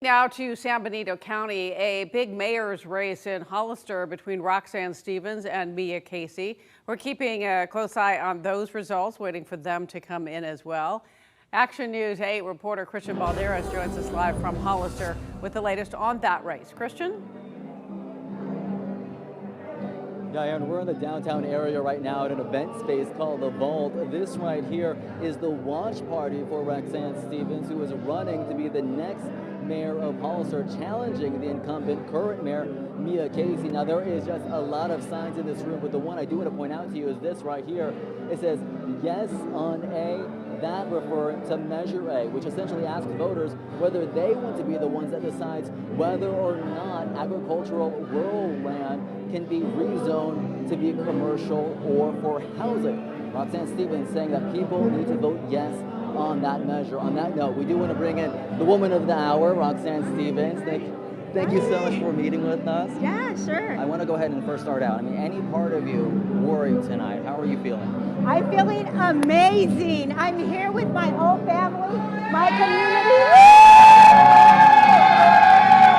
Now to San Benito County, a big mayor's race in Hollister between Roxanne Stevens and Mia Casey. We're keeping a close eye on those results, waiting for them to come in as well. Action News 8 reporter Christian Balderas joins us live from Hollister with the latest on that race. Christian? Diane, we're in the downtown area right now at an event space called The Vault. This right here is the watch party for Roxanne Stevens, who is running to be the next mayor of Hollister, challenging the incumbent current mayor, Mia Casey. Now, there is just a lot of signs in this room, but the one I do want to point out to you is this right here. It says, yes on A, that referring to Measure A, which essentially asks voters whether they want to be the ones that decides whether or not agricultural rural land can be rezoned to be commercial or for housing. Roxanne Stevens saying that people need to vote yes on that measure. On that note, we do want to bring in the woman of the hour, Roxanne Stevens. Thank you so much for meeting with us. Yeah, sure. I want to go ahead and first start out. I mean, any part of you worried tonight? How are you feeling? I'm feeling amazing. I'm here with my whole family, my community.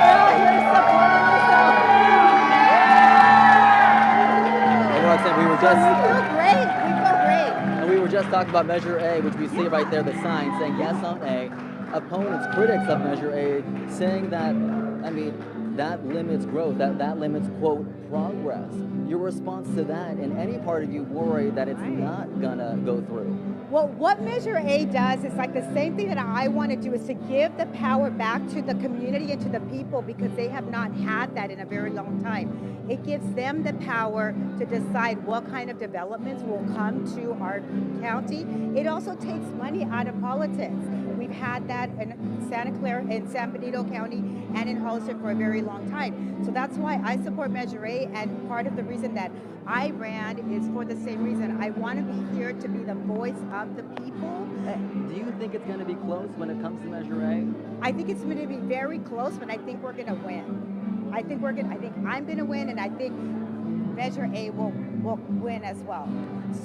Oh, you're supporting myself. Hey, Roxanne, we were just... We feel great. We feel great. And we were just talking about Measure A, which we see right there, the sign saying yes on A. Opponents, critics of Measure A, saying that, I mean, that limits growth, that limits, quote, progress. Your response to that, and any part of you worried that it's not gonna go through? Well, what Measure A does is like the same thing that I want to do, is to give the power back to the community and to the people, because they have not had that in a very long time. It gives them the power to decide what kind of developments will come to our county. It also takes money out of politics. We've had that in Santa Clara, in San Benito County, and in Hollister for a very long time. So that's why I support Measure A, and part of the reason that I ran is for the same reason. I want to be here to be the voice of the people. Do you think it's going to be close when it comes to Measure A? I think it's going to be very close, but I think we're going to win. I think I'm going to win, and I think Measure A will win as well.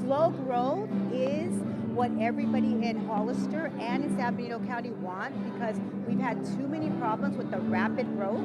Slow growth is what everybody in Hollister and in San Benito County want, because we've had too many problems with the rapid growth.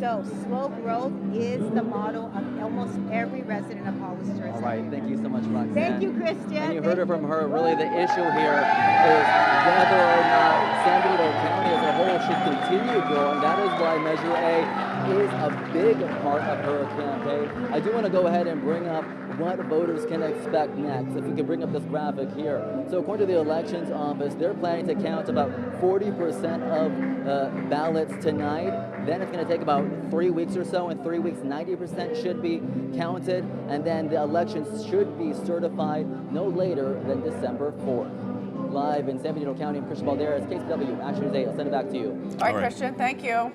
So slow growth is the motto of almost every resident of Hollister. All right, thank you so much, Roxanne. Thank you, Christian. And you heard it from her. Really, the issue here is whether or not San Benito County as a whole should continue growing. That is why Measure A is a big part of her campaign. I do want to go ahead and bring up what voters can expect next. If we can bring up this graphic here. So according to the elections office, they're planning to count about 40% of ballots tonight. Then it's going to take about 3 weeks or so. In 3 weeks, 90% should be counted. And then the elections should be certified no later than December 4th. Live in San Benito County, I'm Christian Balderas, KCW, Action News 8. I'll send it back to you. All right, Christian, thank you.